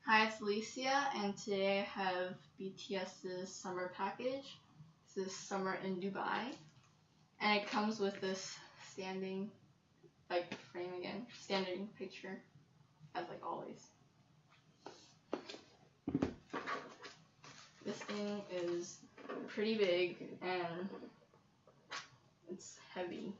Hi, it's Alicia, and today I have BTS's summer package. This is Summer in Dubai, and it comes with this standing picture, as like always. This thing is pretty big and it's heavy.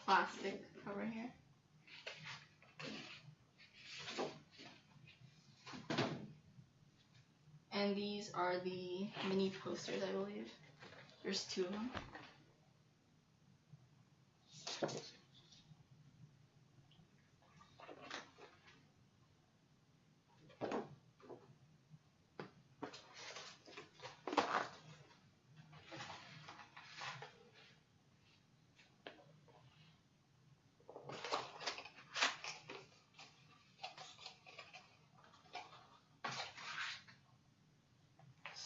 Plastic cover here. And these are the mini posters, I believe. There's 2 of them.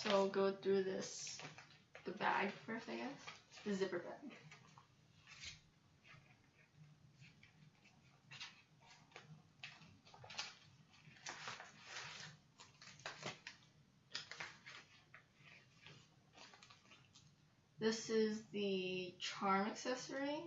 So I'll go through the bag first, I guess. The zipper bag. This is the charm accessory.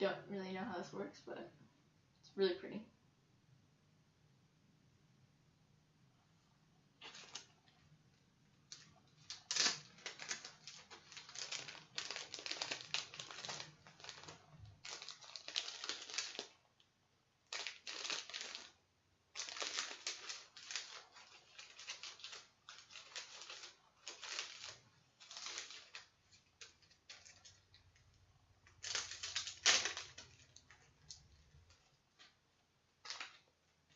Don't really know how this works, but it's really pretty.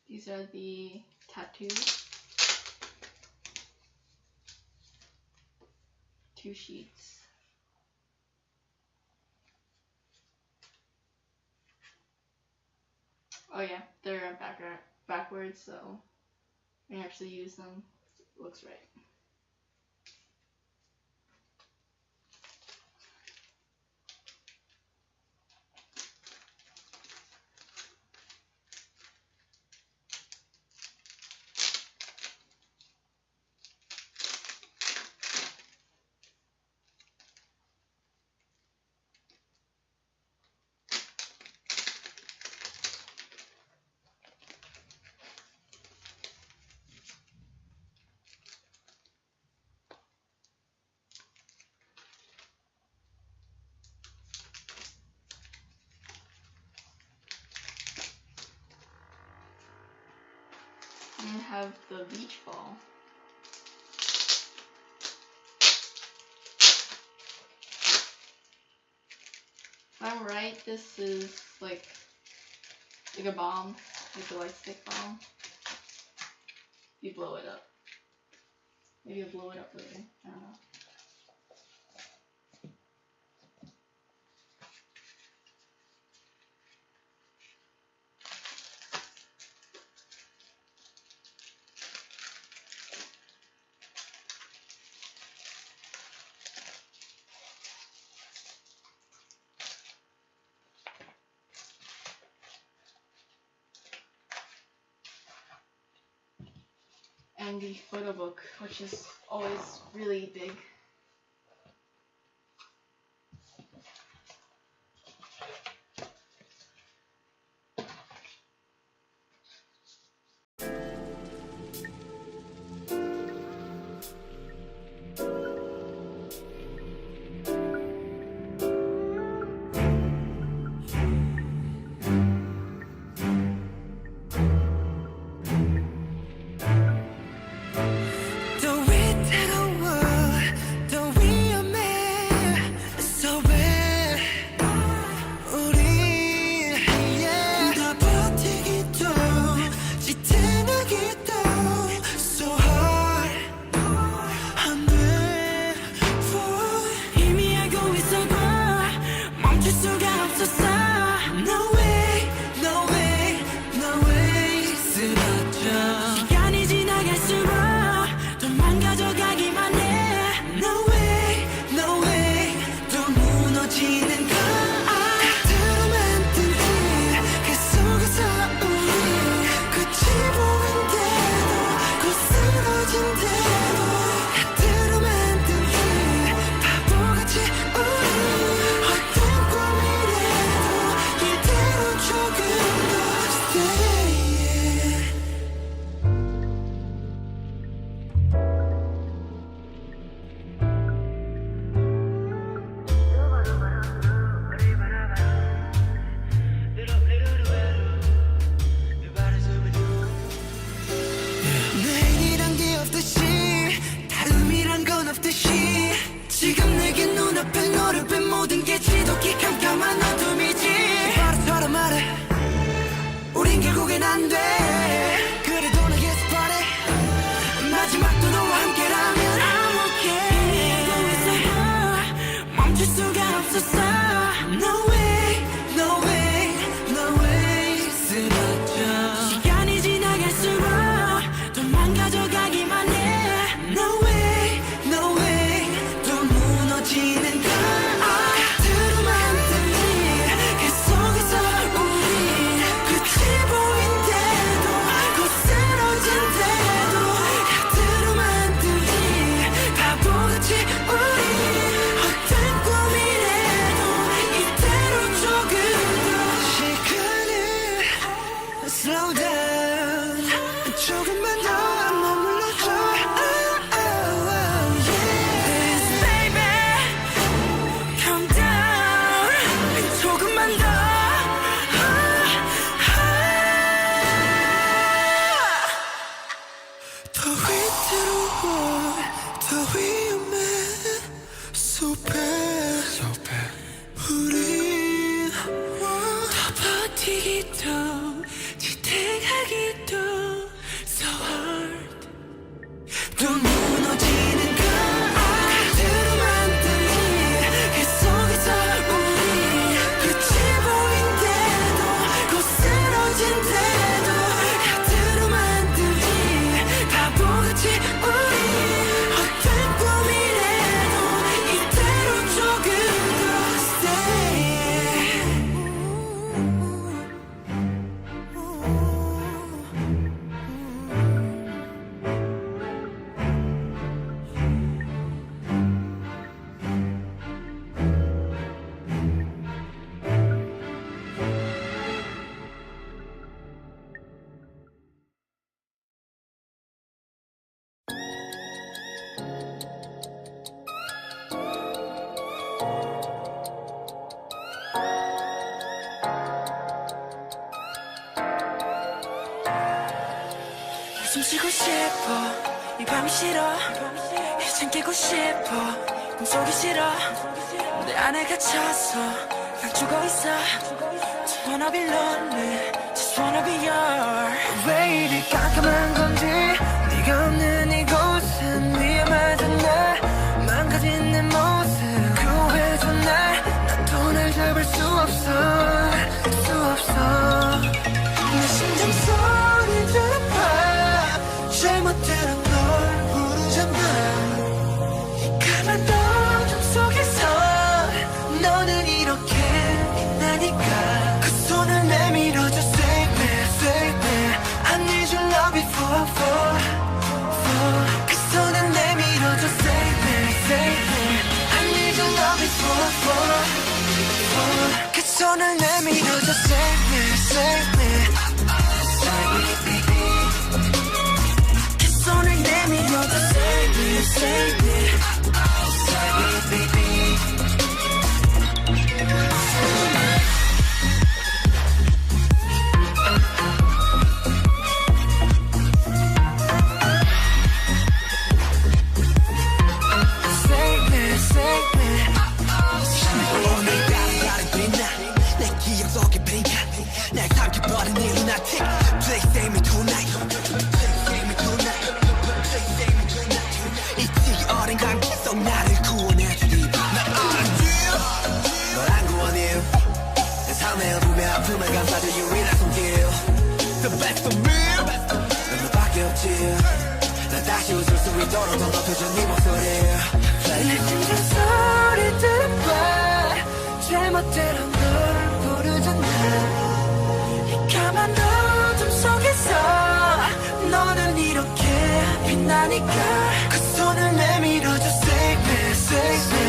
These are the tattoos. 2 sheets. Oh yeah, they're backwards, so when you actually use them, it looks right. And have the beach ball. If I'm right, this is like a bomb, like a light stick bomb. You blow it up. Maybe you'll blow it up later. I don't know. And the photo book, which is always really big. 숨 쉬고 싶어 이 밤이 싫어 이젠 깨고 싶어 꿈속이 싫어 내 안에 갇혀서 딱 죽어있어 Just wanna be lonely Just wanna be yours 왜 이리 깜깜한 건지 네가 없는 이곳은 위험하던 날 망가진 내 모습 구해줘 난 돈을 잡을 수 없어 내 심장 소리 들어봐 잘못대로 널 부르잖아 가만 어둠 속에서 너는 이렇게 빛나니까 그 손을 내밀어줘 Save me, save me I need your love before 그 손을 내밀어줘 Save me, save me I need your love before 그 손을 내밀어줘 Save me, save me 그 손을 내밀어줘 Save me, save me 다시 웃을 수 있도록 더 높여줘 네 목소리 내 심장 소리 들어봐 잘못대로 널 부르잖아 이 까만 어둠 속에서 너는 이렇게 빛나니까 그 손을 내밀어줘 Save me, save me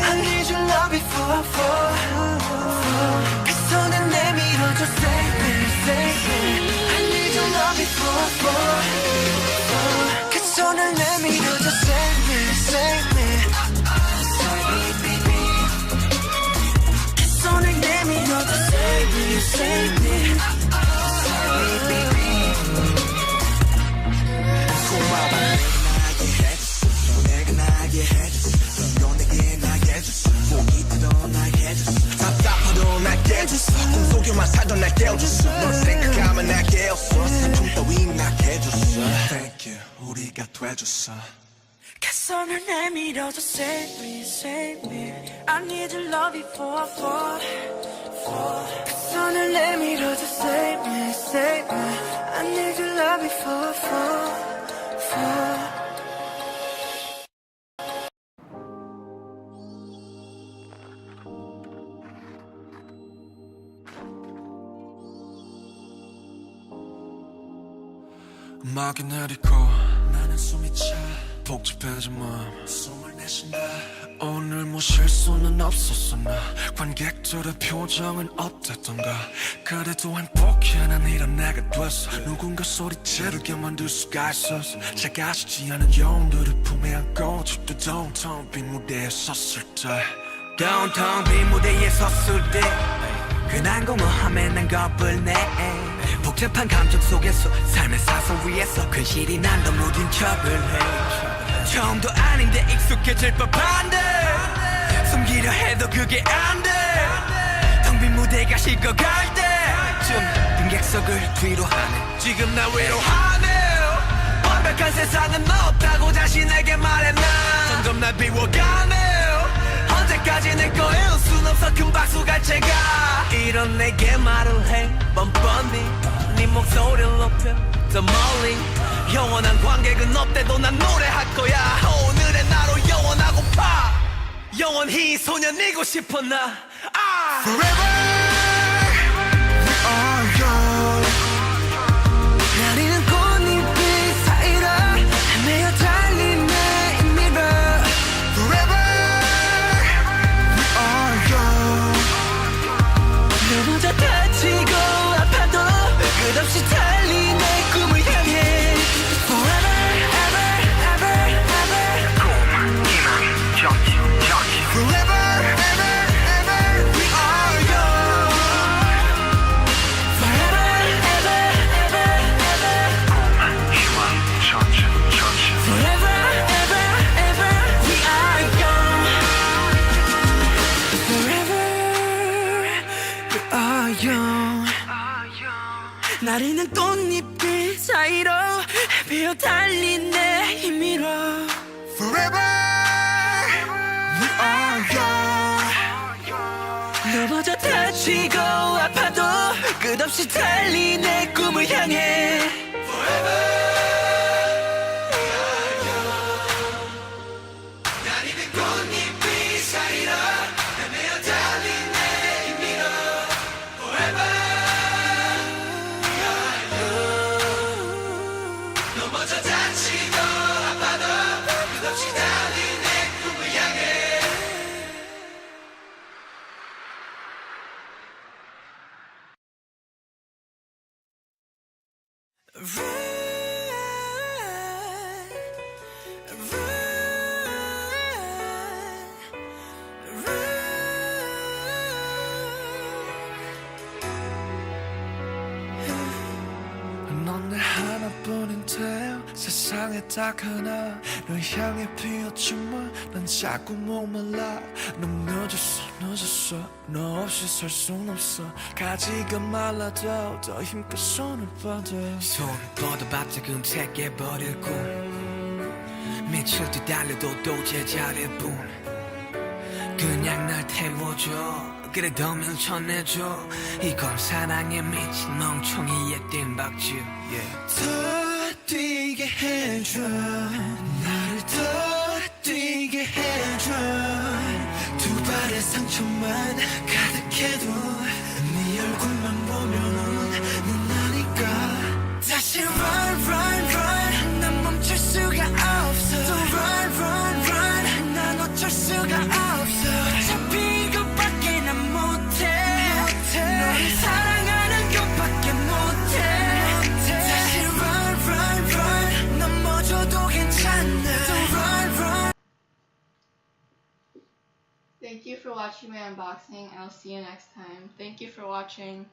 I need your love before 그 손을 내밀어줘 Save me, save me I need your love before 손을 내밀어줘 Save me, save me 그 손을 내밀어줘 Save me, save me 고마워 내가 나게 해줬어 너 내게 나게 해줬어 목이 타도 나게 해줬어 답답하도 나게 해줬어 꿈속에만 살던 날 깨워줬어 널 생각하면 나게 깨웠어 슬픔 따위 나게 해줬어 Thank you 우리가 돼줬어 그 손을 내밀어줘 Save me, save me I need your love before 그 손을 내밀어줘 Save me, save me I need your love before 음악이 내리고 나는 숨이 차 복잡해진 마음 숨을 내쉰다 오늘 뭐 실수는 없었어 나 관객들의 표정은 어땠던가 그래도 행복해 난 이런 내가 됐어 누군가 소리 지르게 만들 수가 있었어 작아지지 않은 영혼들을 품에 안고 집도 downtown 빈 무대에 섰을 때 downtown 빈 무대에 섰을 때 괜한 공허함에 난 겁을 내 복잡한 감정 속에서 삶의 사선 위에서 근실이 난 더 무딘 척을 해 처음도 아닌데 익숙해질 법한데 숨기려 해도 그게 안돼 텅 빈 무대가 식어갈 때쯤 빈객석을 뒤로 하네 지금 나 위로하네 완벽한 세상은 없다고 자신에게 말해 난 점점 날 비워가네 언제까지 내 거일 순 없어 큰 박수 갈채가 이런 내게 말을 해 뻔뻔히 네 목소리를 높여 더 멀리 영원한 관객은 없대도 난 노래할 거야 오늘의 나로 영원하고파 영원히 소년이고 싶어 나 Forever we are young 나리는 꽃잎이 사이로 헤매어 달린 내 mirror Forever we are young 누구자 다치고 아파도 끝없이 달린 내 꿈을 향해 Forever ever ever ever 꿈 희망 정치 Forever ever ever we are young 나리는 꽃잎들 사이로 헤매어 달린 내 힘으로 Forever we are young 넘어져 다치고 아파도 끝없이 달린 내 꿈을 향해 Forever 나리는 꽃잎들 사이로 헤매어 달린 내 힘으로 Forever 넘어져 다치고 아파도 끝없이 달린 내 꿈을 향해 넌 내 하나뿐인 태양 세상에 딱 하나 널 향해 피었지만 난 자꾸 목말라 너무 늦었어 너 없이 살 순 없어 가지가 말라도 더 힘껏 손을 뻗어 손 뻗어봤자 금색해버릴 꿈 미칠 듯 달려도 또 제자리일 뿐 그냥 날 태워줘 그래 더 밀쳐내줘 이건 사랑에 미친 멍청이의 띵박질 더 뛰게 해줘 나를 더 뛰게 해줘 두 발의 상처만 가득해도 네 얼굴만 보면은 넌 아니까 다시 run 난 멈출 수가 없어 또 run 난 어쩔 수가 없어 어차피 이것밖에 난 못해 너를 사랑하는 것밖에 못해 다시 run 넘어져도 괜찮아 또 run Thank you for watching my unboxing. I'll see you next time. Thank you for watching.